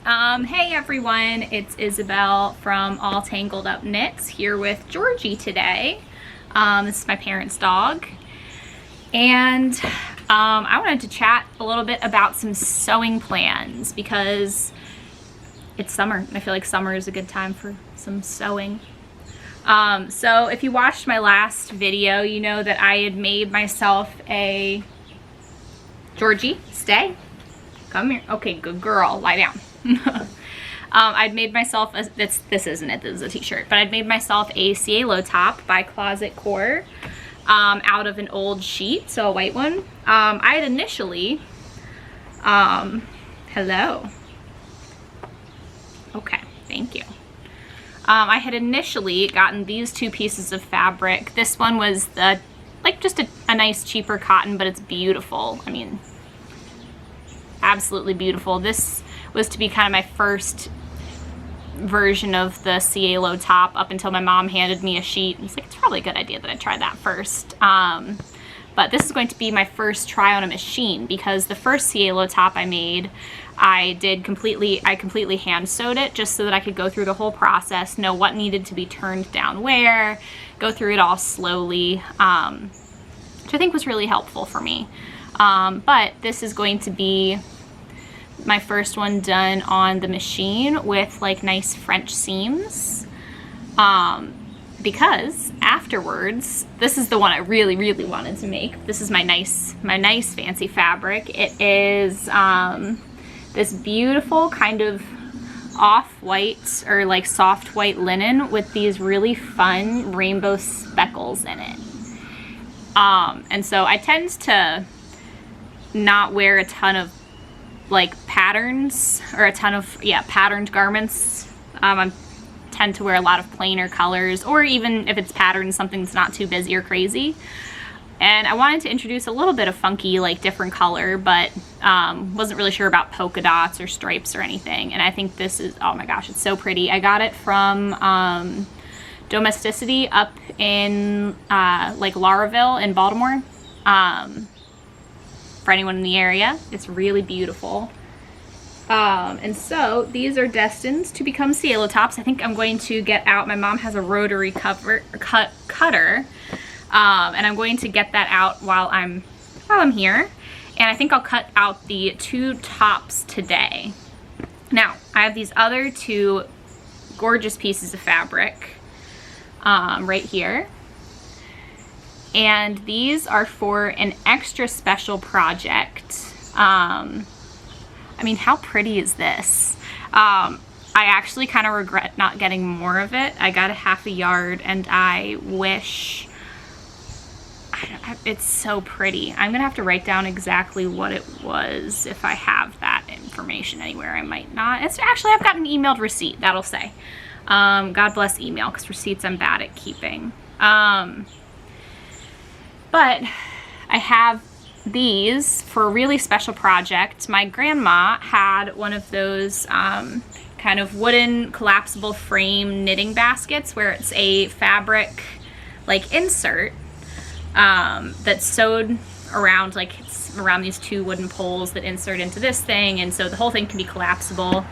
Hey everyone, it's Isabel from All Tangled Up Knits here with Georgie today. This is my parents' dog. And I wanted to chat a little bit about some sewing plans because it's summer and I feel like summer is a good time for some sewing. So if you watched my last video, you know that I had made myself a... Georgie, stay. Come here. Okay, good girl. Lie down. I'd made myself a, this isn't it, this is a t-shirt, but I'd made myself a Cielo top by Closet Core out of an old sheet, so a white one. I had initially, hello. Okay, thank you. I had initially gotten these two pieces of fabric. This one was the, like just a nice cheaper cotton, but it's beautiful. I mean, absolutely beautiful. This was to be kind of my first version of the Cielo top up until my mom handed me a sheet. It's like, it's probably a good idea that I try that first. But this is going to be my first try on a machine because the first Cielo top I made, I completely hand sewed it just so that I could go through the whole process, know what needed to be turned down where, go through it all slowly, which I think was really helpful for me. But this is going to be my first one done on the machine with like nice French seams, because afterwards, this is the one I really wanted to make. This is my nice fancy fabric. It is this beautiful kind of off-white or like soft white linen with these really fun rainbow speckles in it. And so I tend to not wear a ton of like patterns or a ton of patterned garments. I tend to wear a lot of plainer colors, or even if it's patterned, something that's not too busy or crazy. And I wanted to introduce a little bit of funky, like different color, but wasn't really sure about polka dots or stripes or anything. And I think this is, oh my gosh, it's so pretty. I got it from Domesticity up in like Lauraville in Baltimore. For anyone in the area, it's really beautiful. And so these are destined to become Cielo tops. I think I'm going to get out, my mom has a rotary cutter, and I'm going to get that out while I'm here. And I think I'll cut out the two tops today. Now, I have these other two gorgeous pieces of fabric right here. And these are for an extra special project. I mean, how pretty is this? I actually kind of regret not getting more of it. I got a half a yard and I wish, it's so pretty. I'm gonna have to write down exactly what it was if I have that information anywhere. I might not. It's actually, I've got an emailed receipt, that'll say. God bless email, because receipts I'm bad at keeping. But I have these for a really special project. My grandma had one of those kind of wooden collapsible frame knitting baskets where it's a fabric like insert that's sewed around, like it's around these two wooden poles that insert into this thing, and so the whole thing can be collapsible.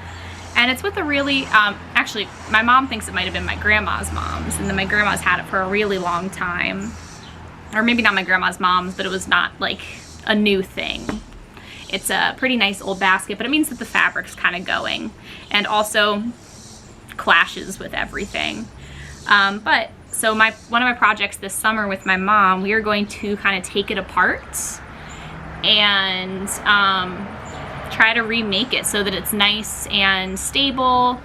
And it's with a really, actually my mom thinks it might have been my grandma's mom's, and then my grandma's had it for a really long time. Or maybe not my grandma's mom's, but it was not like a new thing. It's a pretty nice old basket, but it means that the fabric's kind of going and also clashes with everything. But so one of my projects this summer with my mom, we are going to kind of take it apart and try to remake it so that it's nice and stable.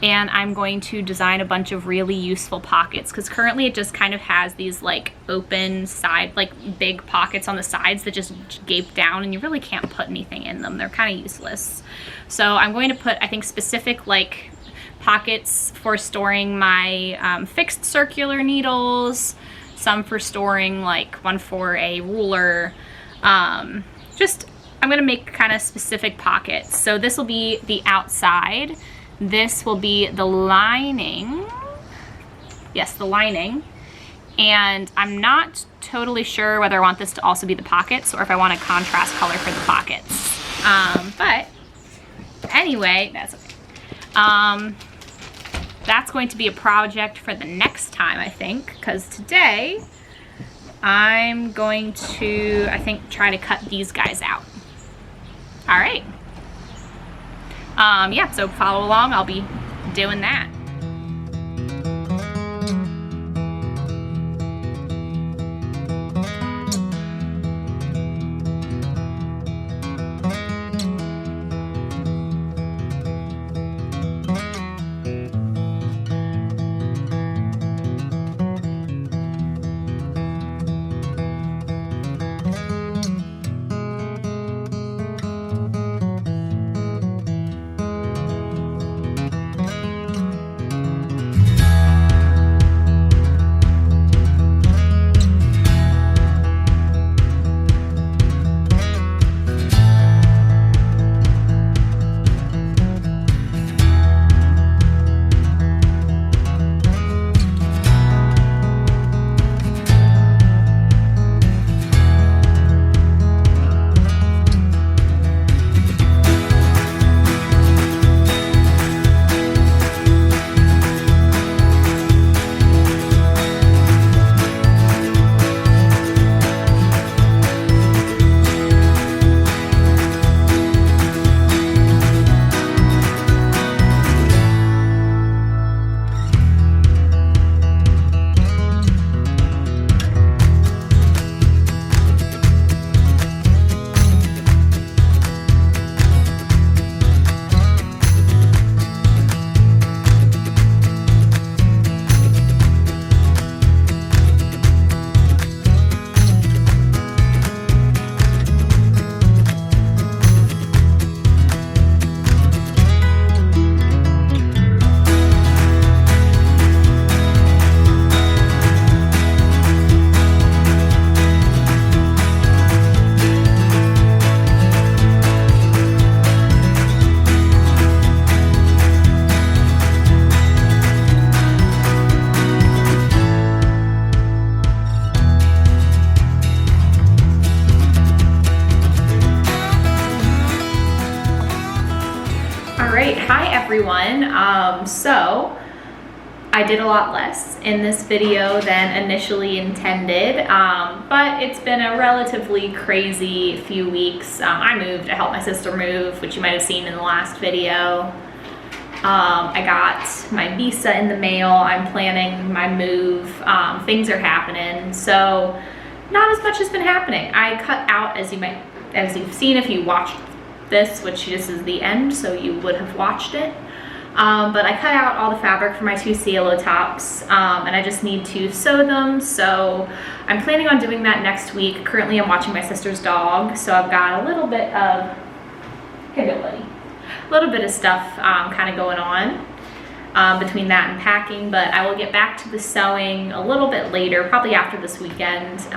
And I'm going to design a bunch of really useful pockets because currently it just kind of has these like open side, like big pockets on the sides that just gape down and you really can't put anything in them. They're kind of useless. So I'm going to put, I think, specific like pockets for storing my fixed circular needles, some for storing like one for a ruler. I'm gonna make kind of specific pockets. So this will be the outside. This will be the lining. Yes, the lining. And I'm not totally sure whether I want this to also be the pockets or if I want a contrast color for the pockets. But anyway, that's okay. That's going to be a project for the next time, I think, because today I'm going to, I think, try to cut these guys out. All right. Yeah, so follow along. I'll be doing that. Hi everyone. So I did a lot less in this video than initially intended, but it's been a relatively crazy few weeks. I moved, I helped my sister move, which you might have seen in the last video. I got my visa in the mail, I'm planning my move, things are happening, so not as much has been happening. I cut out, as you've seen if you watched this, which this is the end, so you would have watched it. But I cut out all the fabric for my two Cielo Tops, and I just need to sew them, so I'm planning on doing that next week. Currently I'm watching my sister's dog, so I've got a little bit of, a little bit of stuff kind of going on between that and packing, but I will get back to the sewing a little bit later, probably after this weekend.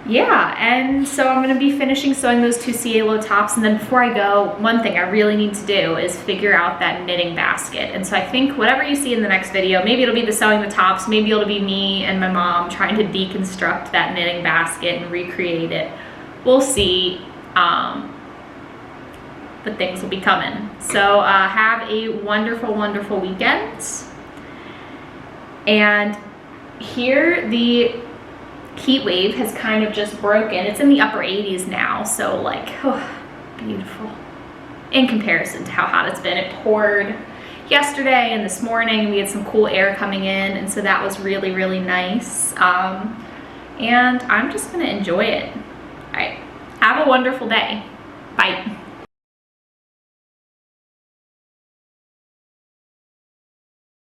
Yeah, and so I'm going to be finishing sewing those two Cielo Tops, and then before I go, one thing I really need to do is figure out that knitting basket. And so I think whatever you see in the next video, maybe it'll be the sewing the tops, maybe it'll be me and my mom trying to deconstruct that knitting basket and recreate it. We'll see, but things will be coming. So have a wonderful, wonderful weekend. And here the heat wave has kind of just broken. It's in the upper 80s now, so like, oh, beautiful in comparison to how hot it's been. It poured yesterday and this morning. We had some cool air coming in, and so that was really, really nice. And I'm just gonna enjoy it. All right, have a wonderful day. Bye.